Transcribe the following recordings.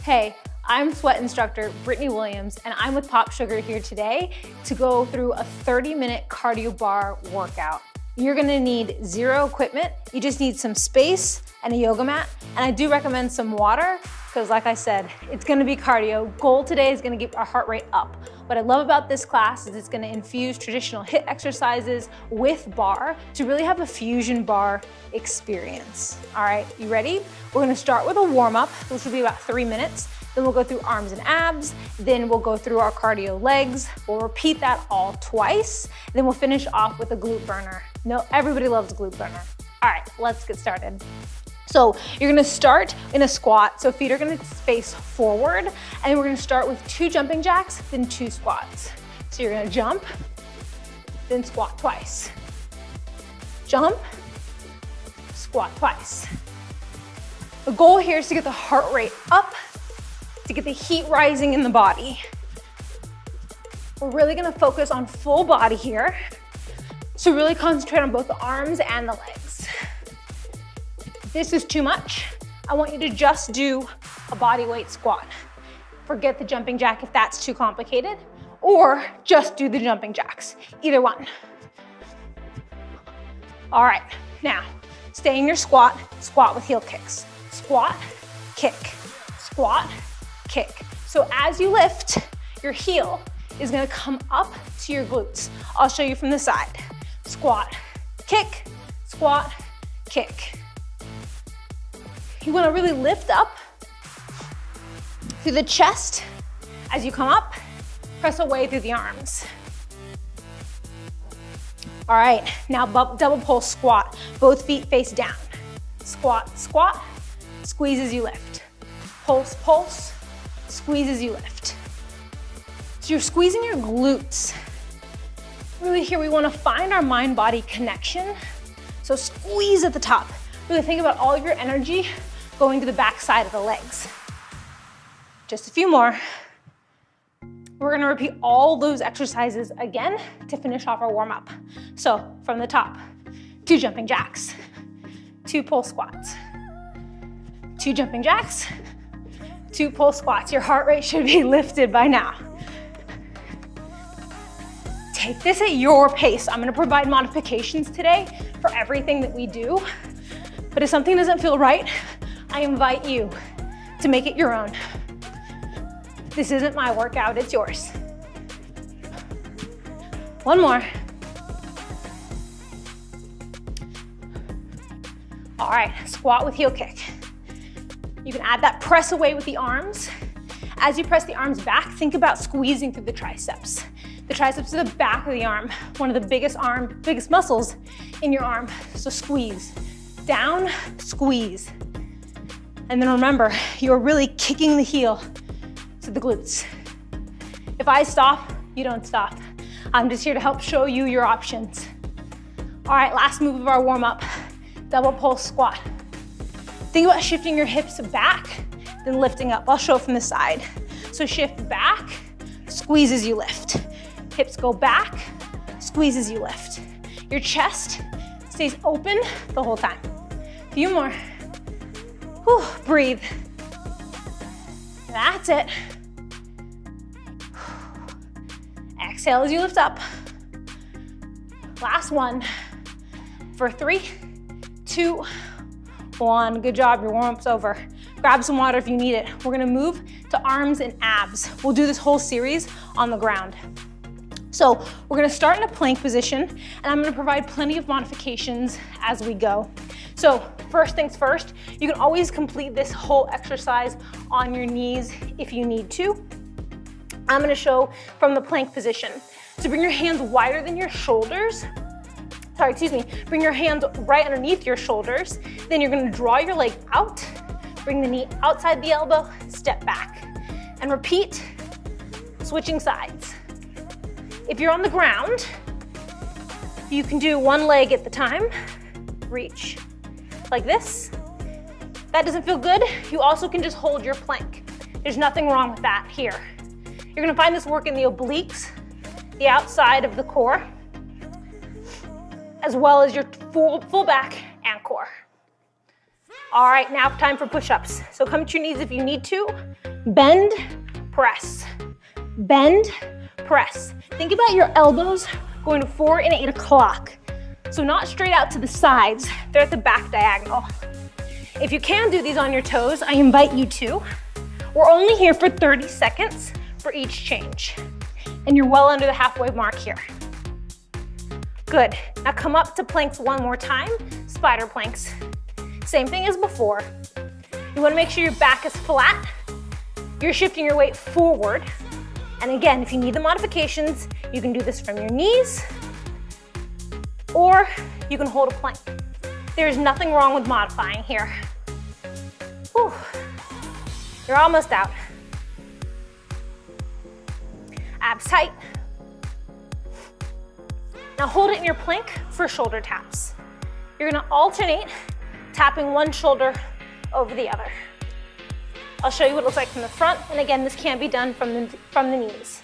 Hey, I'm sweat instructor Brittany Williams, and I'm with Pop Sugar here today to go through a 30-minute cardio bar workout. You're gonna need zero equipment. You just need some space and a yoga mat. And I do recommend some water because like I said, it's gonna be cardio. Goal today is gonna get our heart rate up. What I love about this class is it's gonna infuse traditional HIIT exercises with bar to really have a fusion bar experience. All right, you ready? We're gonna start with a warm-up, which will be about 3 minutes. Then we'll go through arms and abs. Then we'll go through our cardio legs. We'll repeat that all twice. Then we'll finish off with a glute burner. No, everybody loves a glute burner. All right, let's get started. So you're gonna start in a squat. So feet are gonna face forward. And we're gonna start with 2 jumping jacks, then 2 squats. So you're gonna jump, then squat twice. Jump, squat twice. The goal here is to get the heart rate up, to get the heat rising in the body. We're really gonna focus on full body here. So really concentrate on both the arms and the legs. If this is too much, I want you to just do a body weight squat. Forget the jumping jack if that's too complicated, or just do the jumping jacks, either one. All right, now, stay in your squat, squat with heel kicks. Squat, kick, squat, kick. So as you lift, your heel is gonna come up to your glutes. I'll show you from the side. Squat, kick, squat, kick. You wanna really lift up through the chest. As you come up, press away through the arms. All right, now double pulse squat. Both feet face down. Squat, squat, squeeze as you lift. Pulse, pulse, squeeze as you lift. So you're squeezing your glutes. Really here we wanna find our mind-body connection. So squeeze at the top. Really think about all of your energy going to the back side of the legs. Just a few more. We're gonna repeat all those exercises again to finish off our warm-up. So from the top, 2 jumping jacks, 2 pull squats, 2 jumping jacks, 2 pull squats. Your heart rate should be lifted by now. Take this at your pace. I'm gonna provide modifications today for everything that we do. But if something doesn't feel right, I invite you to make it your own. This isn't my workout, it's yours. One more. All right, squat with heel kick. You can add that press away with the arms. As you press the arms back, think about squeezing through the triceps. The triceps are the back of the arm, one of the biggest muscles in your arm. So squeeze, down, squeeze. And then remember, you're really kicking the heel to the glutes. If I stop, you don't stop. I'm just here to help show you your options. All right, last move of our warm-up, double pulse squat. Think about shifting your hips back, then lifting up. I'll show from the side. So shift back, squeeze as you lift. Hips go back, squeeze as you lift. Your chest stays open the whole time. A few more. Whew, breathe. That's it. Exhale as you lift up. Last one for 3, 2, 1. Good job, your warm-up's over. Grab some water if you need it. We're gonna move to arms and abs. We'll do this whole series on the ground. So we're gonna start in a plank position, and I'm gonna provide plenty of modifications as we go. So first things first, you can always complete this whole exercise on your knees if you need to. I'm gonna show from the plank position. So bring your hands wider than your shoulders. Bring your hands right underneath your shoulders. Then you're gonna draw your leg out, bring the knee outside the elbow, step back. And repeat, switching sides. If you're on the ground, you can do one leg at the time. Reach like this. That doesn't feel good. You also can just hold your plank. There's nothing wrong with that here. You're gonna find this work in the obliques, the outside of the core, as well as your full back and core. All right, now time for push-ups. So come to your knees if you need to. Bend, press. Bend, press. Think about your elbows going to 4 and 8 o'clock. So not straight out to the sides, they're at the back diagonal. If you can do these on your toes, I invite you to. We're only here for 30 seconds for each change. And you're well under the halfway mark here. Good. Now come up to planks one more time, spider planks. Same thing as before. You wanna make sure your back is flat. You're shifting your weight forward. And again, if you need the modifications, you can do this from your knees, or you can hold a plank. There's nothing wrong with modifying here. Whew. You're almost out. Abs tight. Now hold it in your plank for shoulder taps. You're gonna alternate tapping one shoulder over the other. I'll show you what it looks like from the front, and again, this can be done from the knees.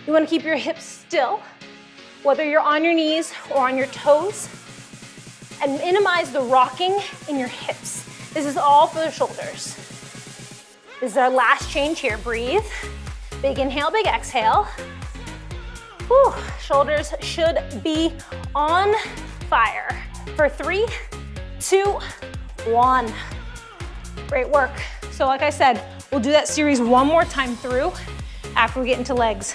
You wanna keep your hips still, whether you're on your knees or on your toes, and minimize the rocking in your hips. This is all for the shoulders. This is our last change here. Breathe. Big inhale, big exhale. Whew. Shoulders should be on fire. For 3, 2, 1. Great work. So like I said, we'll do that series one more time through after we get into legs.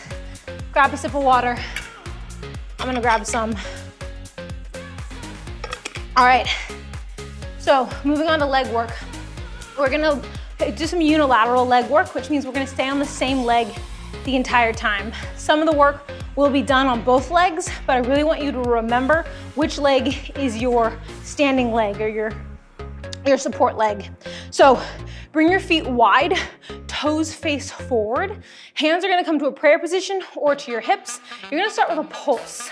Grab a sip of water. I'm gonna grab some. All right, so moving on to leg work. We're gonna do some unilateral leg work, which means we're gonna stay on the same leg the entire time. Some of the work will be done on both legs, but I really want you to remember which leg is your standing leg or your support leg. So bring your feet wide, toes face forward. Hands are gonna come to a prayer position or to your hips. You're gonna start with a pulse.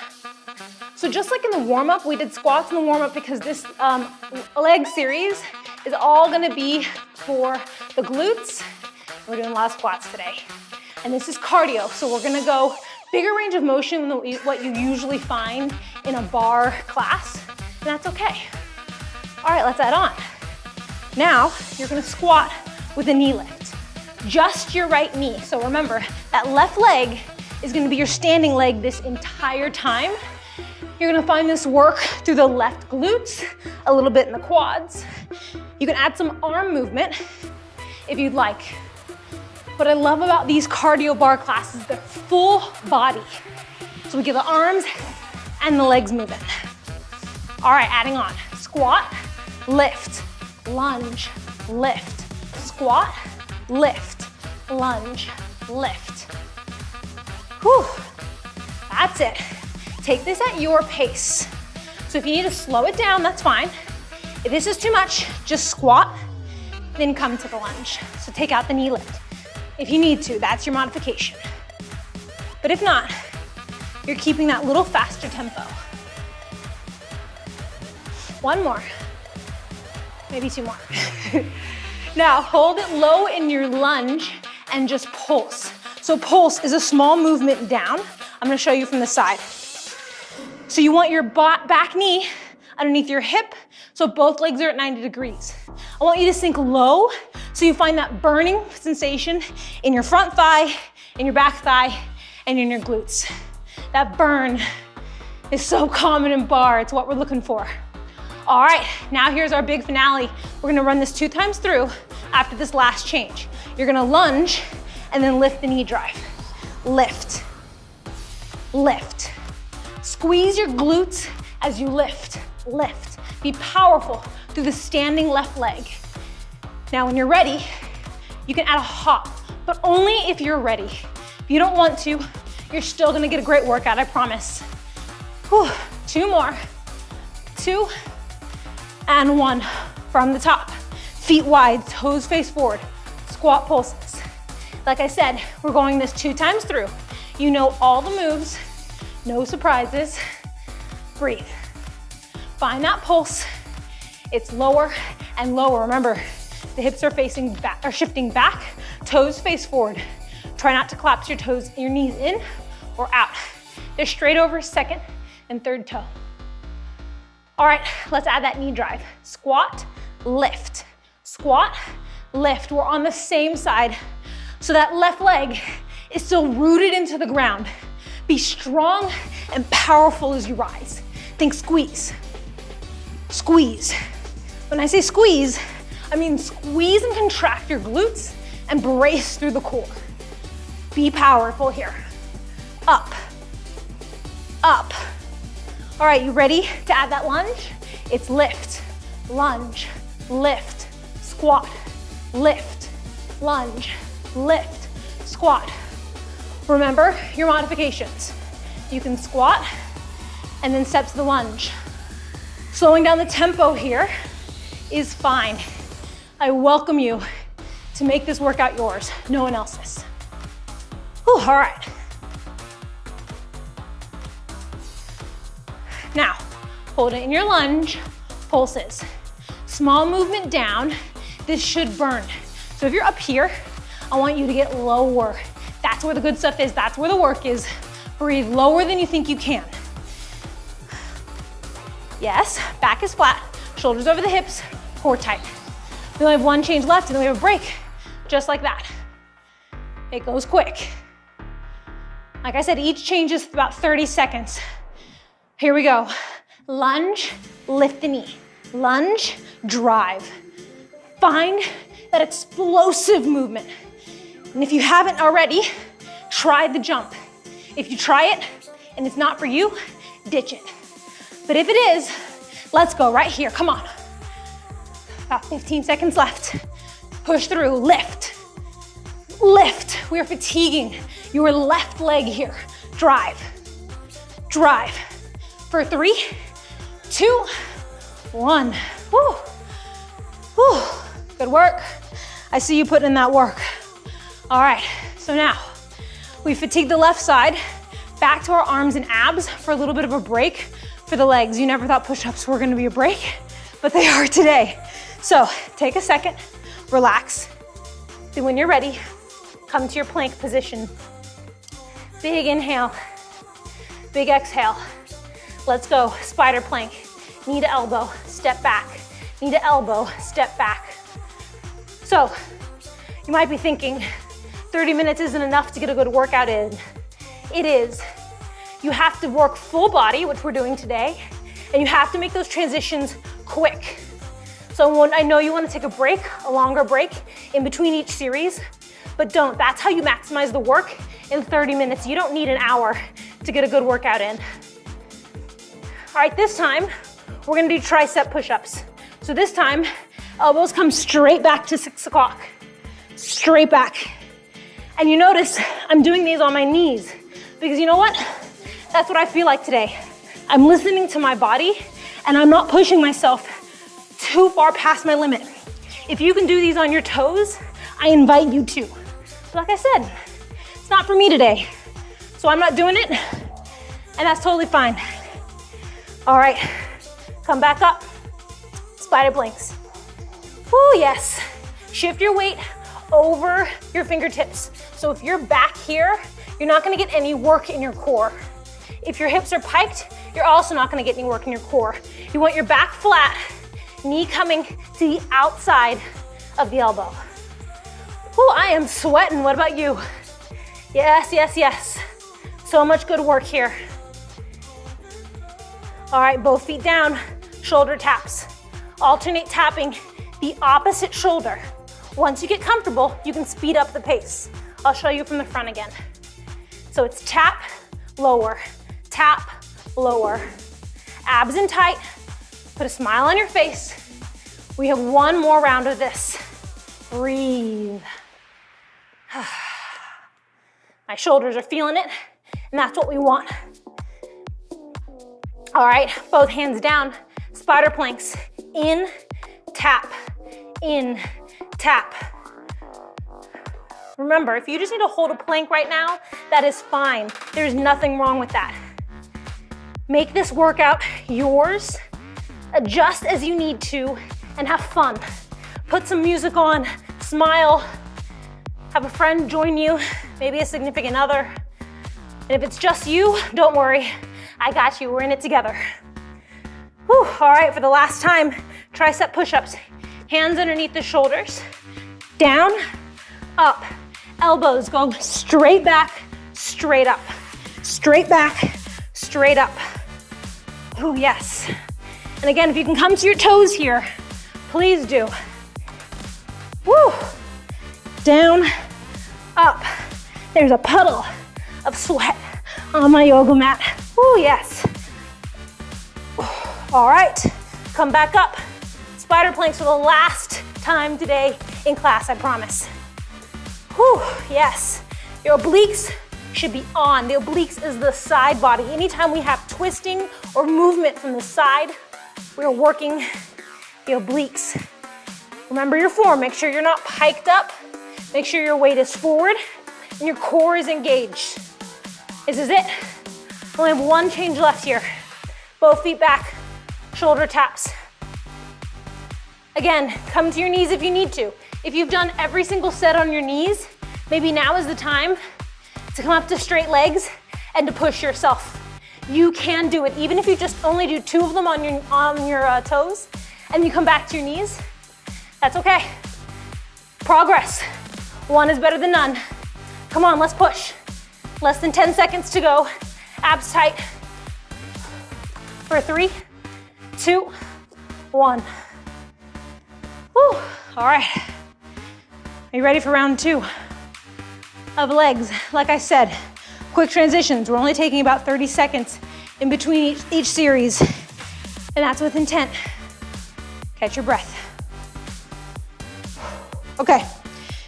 So just like in the warm-up, we did squats in the warm-up because this leg series is all gonna be for the glutes. We're doing a lot of squats today. And this is cardio, so we're gonna go bigger range of motion than what you usually find in a bar class, and that's okay. All right, let's add on. Now, you're gonna squat with a knee lift. Just your right knee. So remember, that left leg is gonna be your standing leg this entire time. You're gonna find this work through the left glutes, a little bit in the quads. You can add some arm movement if you'd like. What I love about these cardio bar classes, they're full body. So we get the arms and the legs moving. All right, adding on. Squat, lift, lunge, lift, squat, lift, lunge, lift. Whew, that's it. Take this at your pace. So if you need to slow it down, that's fine. If this is too much, just squat, then come to the lunge. So take out the knee lift. If you need to, that's your modification. But if not, you're keeping that little faster tempo. One more, maybe 2 more. Now hold it low in your lunge and just pulse. So pulse is a small movement down. I'm gonna show you from the side. So you want your back knee underneath your hip, so both legs are at 90 degrees. I want you to sink low so you find that burning sensation in your front thigh, in your back thigh, and in your glutes. That burn is so common in bar, it's what we're looking for. All right, now here's our big finale. We're gonna run this 2 times through after this last change. You're gonna lunge and then lift the knee drive. Lift, lift. Squeeze your glutes as you lift, lift. Be powerful through the standing left leg. Now when you're ready, you can add a hop, but only if you're ready. If you don't want to, you're still gonna get a great workout, I promise. Whew. 2 more, 2, and 1. From the top, feet wide, toes face forward, squat pulses. Like I said, we're going this 2 times through. You know all the moves, no surprises. Breathe. Find that pulse. It's lower and lower. Remember, the hips are facing back, are shifting back, toes face forward. Try not to collapse your toes, your knees in or out. They're straight over 2nd and 3rd toe. All right, let's add that knee drive. Squat, lift. Squat, lift. We're on the same side. So that left leg is still rooted into the ground. Be strong and powerful as you rise. Think squeeze. Squeeze. When I say squeeze, I mean squeeze and contract your glutes and brace through the core. Be powerful here. Up, up. All right, you ready to add that lunge? It's lift, lunge, lift, squat, lift, lunge, lift, squat. Remember your modifications. You can squat and then step to the lunge. Slowing down the tempo here is fine. I welcome you to make this workout yours, no one else's. Whew, all right. Now, hold it in your lunge, pulses. Small movement down, this should burn. So if you're up here, I want you to get lower. That's where the good stuff is, that's where the work is. Breathe lower than you think you can. Yes, back is flat, shoulders over the hips, core tight. We only have one change left and then we have a break, just like that. It goes quick. Like I said, each change is about 30 seconds. Here we go. Lunge, lift the knee. Lunge, drive. Find that explosive movement. And if you haven't already, try the jump. If you try it and it's not for you, ditch it. But if it is, let's go right here, come on. About 15 seconds left. Push through, lift. Lift, we are fatiguing your left leg here. Drive, drive. For 3, 2, 1. Woo. Woo. Good work. I see you putting in that work. All right, so now we fatigued the left side. Back to our arms and abs for a little bit of a break for the legs. You never thought push-ups were gonna be a break, but they are today. So take a second, relax. Then when you're ready, come to your plank position. Big inhale, big exhale. Let's go, spider plank. Knee to elbow, step back. Knee to elbow, step back. So, you might be thinking, 30 minutes isn't enough to get a good workout in. It is. You have to work full body, which we're doing today, and you have to make those transitions quick. So I know you want to take a break, a longer break in between each series, but don't. That's how you maximize the work in 30 minutes. You don't need an hour to get a good workout in. All right, this time, we're gonna do tricep push-ups. So this time, elbows come straight back to 6 o'clock. Straight back. And you notice I'm doing these on my knees because you know what? That's what I feel like today. I'm listening to my body and I'm not pushing myself too far past my limit. If you can do these on your toes, I invite you to. But like I said, it's not for me today. So I'm not doing it, and that's totally fine. All right, come back up, spider planks. Woo, yes. Shift your weight over your fingertips. So if you're back here, you're not gonna get any work in your core. If your hips are piked, you're also not gonna get any work in your core. You want your back flat, knee coming to the outside of the elbow. Woo, I am sweating, what about you? Yes, yes, yes. So much good work here. All right, both feet down, shoulder taps. Alternate tapping the opposite shoulder. Once you get comfortable, you can speed up the pace. I'll show you from the front again. So it's tap, lower, tap, lower. Abs in tight, put a smile on your face. We have one more round of this. Breathe. My shoulders are feeling it, and that's what we want. All right, both hands down, spider planks. In, tap, in, tap. Remember, if you just need to hold a plank right now, that is fine. There's nothing wrong with that. Make this workout yours, adjust as you need to, and have fun. Put some music on, smile, have a friend join you, maybe a significant other. And if it's just you, don't worry, I got you, we're in it together. Whew, all right, for the last time, tricep push-ups. Hands underneath the shoulders. Down, up. Elbows going straight back, straight up. Straight back, straight up. Oh, yes. And again, if you can come to your toes here, please do. Woo. Down, up. There's a puddle of sweat on my yoga mat. Oh, yes. All right, come back up. Spider planks for the last time today in class, I promise. Whew, yes. Your obliques should be on. The obliques is the side body. Anytime we have twisting or movement from the side, we're working the obliques. Remember your form. Make sure you're not piked up. Make sure your weight is forward and your core is engaged. This is it. Only have one change left here. Both feet back, shoulder taps. Again, come to your knees if you need to. If you've done every single set on your knees, maybe now is the time to come up to straight legs and to push yourself. You can do it. Even if you just only do 2 of them on your toes and you come back to your knees, that's okay. Progress. 1 is better than none. Come on, let's push. Less than 10 seconds to go. Abs tight. For 3, 2, 1. Whew. All right. Are you ready for round 2 of legs? Like I said, quick transitions. We're only taking about 30 seconds in between each series, and that's with intent. Catch your breath. Okay,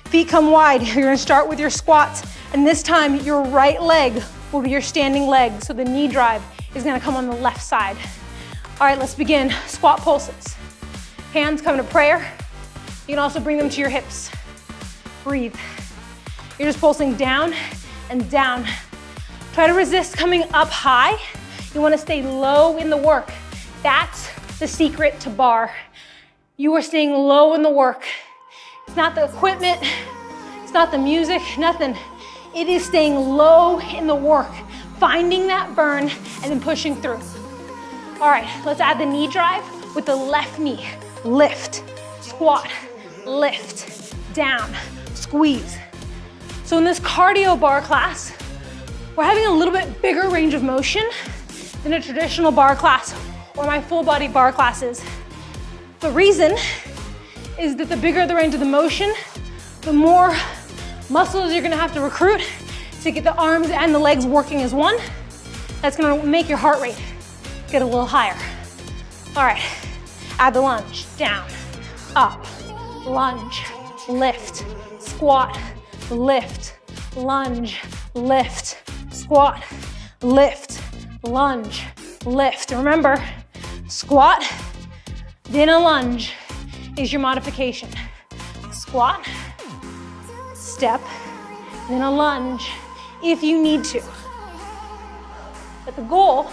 feet come wide. You're gonna start with your squats, and this time your right leg will be your standing leg, so the knee drive is gonna come on the left side. All right, let's begin. Squat pulses. Hands come to prayer. You can also bring them to your hips. Breathe. You're just pulsing down and down. Try to resist coming up high. You wanna stay low in the work. That's the secret to bar. You are staying low in the work. It's not the equipment, it's not the music, nothing. It is staying low in the work, finding that burn and then pushing through. All right, let's add the knee drive with the left knee. Lift, squat, lift, down, squeeze. So in this cardio bar class, we're having a little bit bigger range of motion than a traditional bar class or my full body bar classes. The reason is that the bigger the range of the motion, the more muscles you're gonna have to recruit to get the arms and the legs working as one. That's gonna make your heart rate get a little higher. All right, add the lunge, down, up, lunge, lift, squat, lift, lunge, lift, squat, lift, lunge, lift. Remember, squat, then a lunge is your modification. Squat, step, then a lunge if you need to. But the goal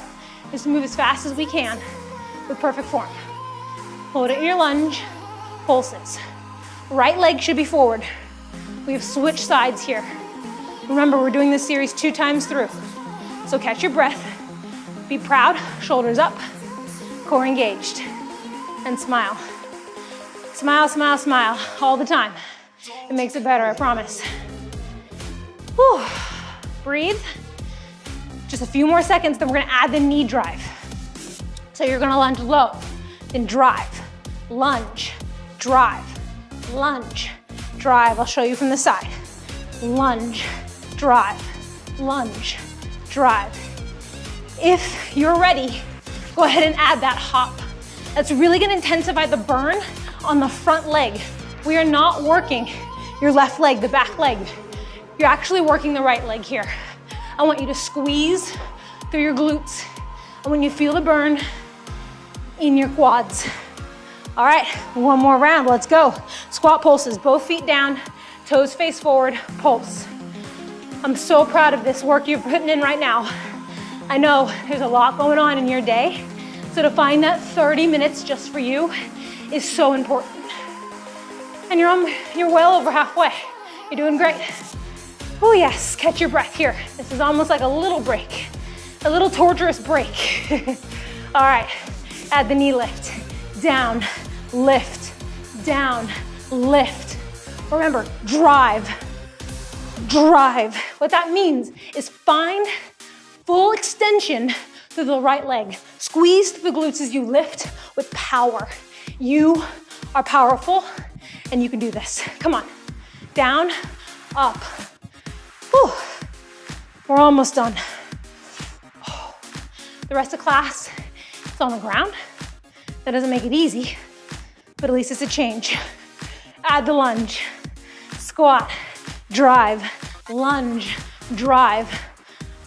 is to move as fast as we can with perfect form. Hold it in your lunge, pulses. Right leg should be forward. We have switched sides here. Remember, we're doing this series 2 times through. So catch your breath, be proud, shoulders up, core engaged, and smile. Smile, smile, smile, all the time. It makes it better, I promise. Whew. Breathe. Just a few more seconds, then we're gonna add the knee drive. So you're gonna lunge low, then drive, lunge, drive, lunge, drive. I'll show you from the side. Lunge, drive, lunge, drive. If you're ready, go ahead and add that hop. That's really gonna intensify the burn on the front leg. We are not working your left leg, the back leg. You're actually working the right leg here. I want you to squeeze through your glutes. And when you feel the burn in your quads. All right, one more round, let's go. Squat pulses, both feet down, toes face forward, pulse. I'm so proud of this work you're putting in right now. I know there's a lot going on in your day, so to find that 30 minutes just for you is so important. And you're well over halfway. You're doing great. Oh yes, catch your breath here. This is almost like a little break, a little torturous break. All right, add the knee lift. Down, lift, down, lift. Remember, drive, drive. What that means is find full extension through the right leg. Squeeze through the glutes as you lift with power. You are powerful and you can do this. Come on, down, up. Whew. We're almost done. The rest of class is on the ground. That doesn't make it easy, but at least it's a change. Add the lunge, squat, drive, lunge, drive.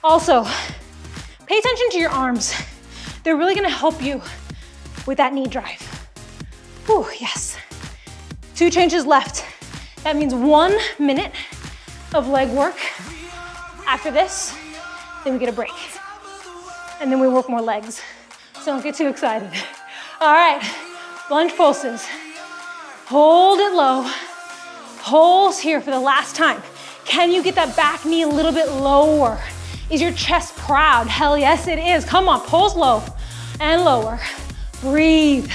Also, pay attention to your arms. They're really gonna help you with that knee drive. Whew, yes. 2 changes left. That means 1 minute of leg work. After this, then we get a break. And then we work more legs. So don't get too excited. All right, lunge pulses. Hold it low. Pulse here for the last time. Can you get that back knee a little bit lower? Is your chest proud? Hell yes, it is. Come on, pulse low and lower. Breathe.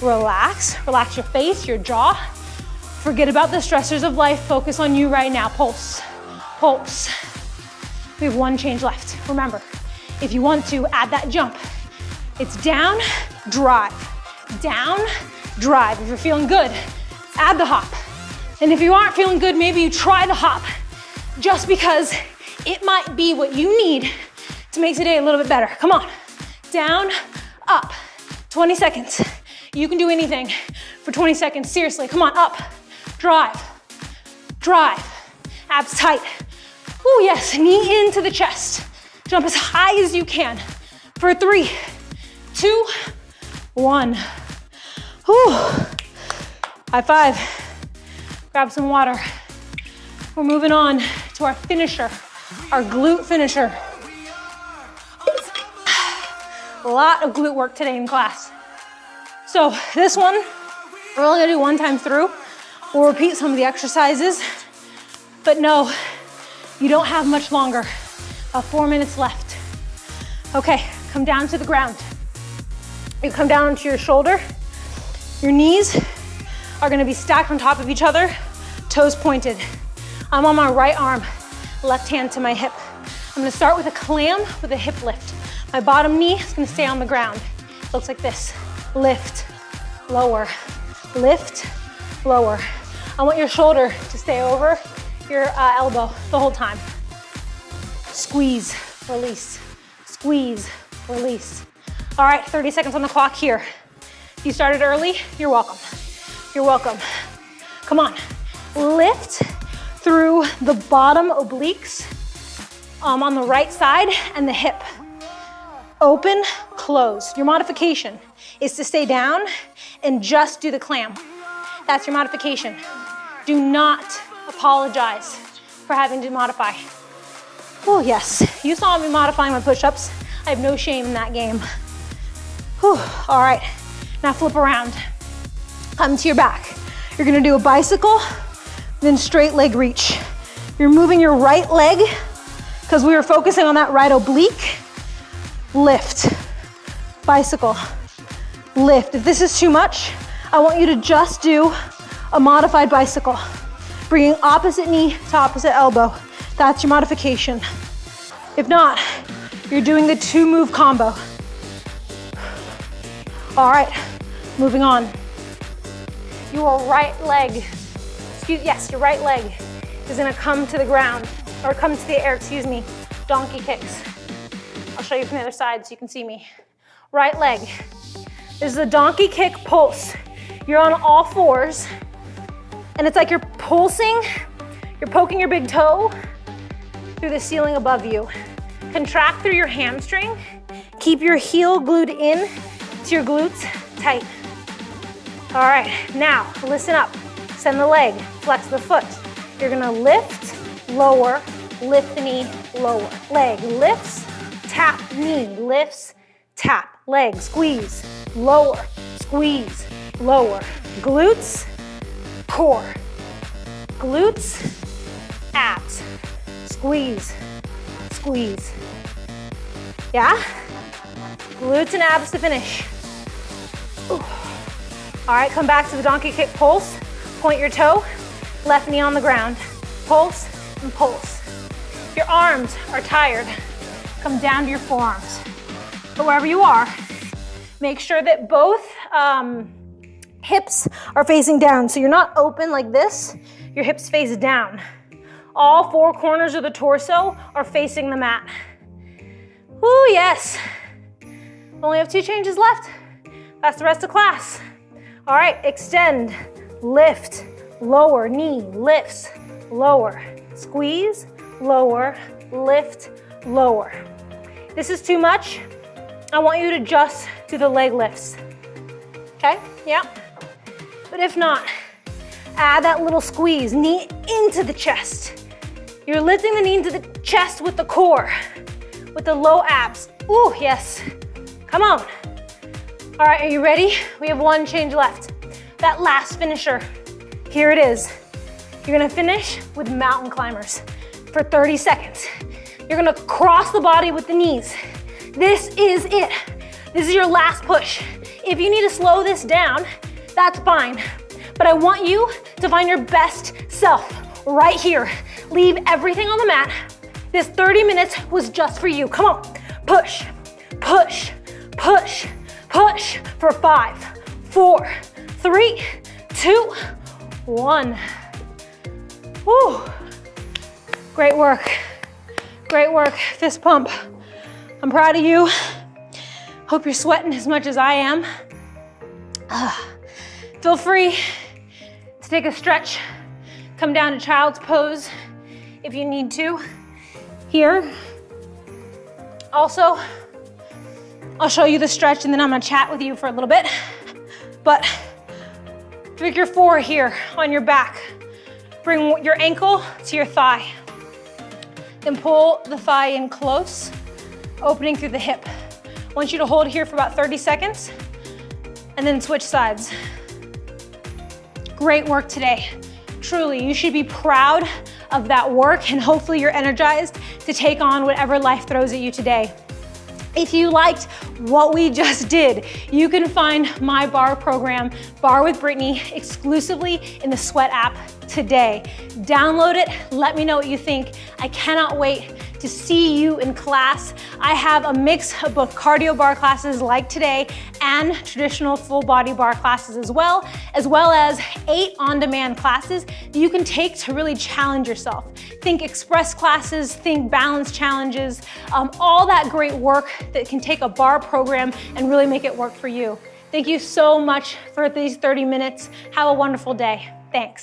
Relax. Relax your face, your jaw. Forget about the stressors of life. Focus on you right now. Pulse. Pulse. We have 1 change left. Remember, if you want to add that jump, it's down, drive. Down, drive. If you're feeling good, add the hop. And if you aren't feeling good, maybe you try the hop just because it might be what you need to make today a little bit better. Come on. Down, up. 20 seconds. You can do anything for 20 seconds. Seriously, come on, up. Drive. Drive. Abs tight. Oh yes, knee into the chest. Jump as high as you can for 3, 2, 1. Whew. High five. Grab some water. We're moving on to our finisher, our glute finisher. A lot of glute work today in class. So this one, we're only gonna do 1 time through. We'll repeat some of the exercises, but no, you don't have much longer. 4 minutes left. Okay, come down to the ground. You come down onto your shoulder. Your knees are gonna be stacked on top of each other, toes pointed. I'm on my right arm, left hand to my hip. I'm gonna start with a clam with a hip lift. My bottom knee is gonna stay on the ground. It looks like this. Lift, lower, lift, lower. I want your shoulder to stay over your elbow the whole time. Squeeze, release, squeeze, release. All right, 30 seconds on the clock here. If you started early, you're welcome. You're welcome. Come on, lift through the bottom obliques on the right side and the hip. Open, close. Your modification is to stay down and just do the clam. That's your modification. Do not apologize for having to modify. Oh yes, you saw me modifying my push-ups. I have no shame in that game. Whew. All right, now flip around. Come to your back. You're gonna do a bicycle, then straight leg reach. You're moving your right leg because we were focusing on that right oblique. Lift, bicycle, lift. If this is too much, I want you to just do a modified bicycle. Bringing opposite knee to opposite elbow. That's your modification. If not, you're doing the 2-move combo. All right, moving on. Your right leg, your right leg is gonna come to the ground, or come to the air, donkey kicks. I'll show you from the other side so you can see me. Right leg. This is a donkey kick pulse. You're on all 4s, and it's like you're pulsing, you're poking your big toe through the ceiling above you. Contract through your hamstring. Keep your heel glued in to your glutes tight. All right, now listen up. Send the leg, flex the foot. You're gonna lift, lower, lift the knee, lower. Leg lifts, tap, knee lifts, tap. Leg, squeeze, lower, squeeze, lower. Glutes, core. Glutes, abs. Squeeze, squeeze. Yeah? Glutes and abs to finish. Ooh. All right, come back to the donkey kick pulse. Point your toe, left knee on the ground. Pulse and pulse. If your arms are tired, come down to your forearms. But wherever you are, make sure that both hips are facing down. So you're not open like this, your hips face down. All four corners of the torso are facing the mat. Ooh, yes. Only have 2 changes left. That's the rest of class. All right, extend, lift, lower, knee, lifts, lower, squeeze, lower, lift, lower. This is too much. I want you to just do the leg lifts. Okay, yeah. But if not, add that little squeeze, knee into the chest. You're lifting the knee into the chest with the core, with the low abs. Ooh, yes. Come on. All right, are you ready? We have 1 change left. That last finisher, here it is. You're gonna finish with mountain climbers for 30 seconds. You're gonna cross the body with the knees. This is it. This is your last push. If you need to slow this down, that's fine. But I want you to find your best self right here. Leave everything on the mat. This 30 minutes was just for you. Come on. Push, push, push, push for 5, 4, 3, 2, 1. Woo. Great work. Great work. Fist pump. I'm proud of you. Hope you're sweating as much as I am. Feel free to take a stretch. Come down to child's pose if you need to. Here. Also, I'll show you the stretch and then I'm gonna chat with you for a little bit. But figure 4 here on your back. Bring your ankle to your thigh. Then pull the thigh in close, opening through the hip. I want you to hold here for about 30 seconds and then switch sides. Great work today. Truly, you should be proud of that work and hopefully you're energized to take on whatever life throws at you today. If you liked what we just did, you can find my barre program, Barre with Britany, exclusively in the Sweat app today. Download it, let me know what you think. I cannot wait to see you in class. I have a mix of both cardio barre classes like today and traditional full body barre classes as well as 8 on-demand classes that you can take to really challenge yourself. Think express classes, think balance challenges, all that great work that can take a barre program and really make it work for you. Thank you so much for these 30 minutes. Have a wonderful day. Thanks.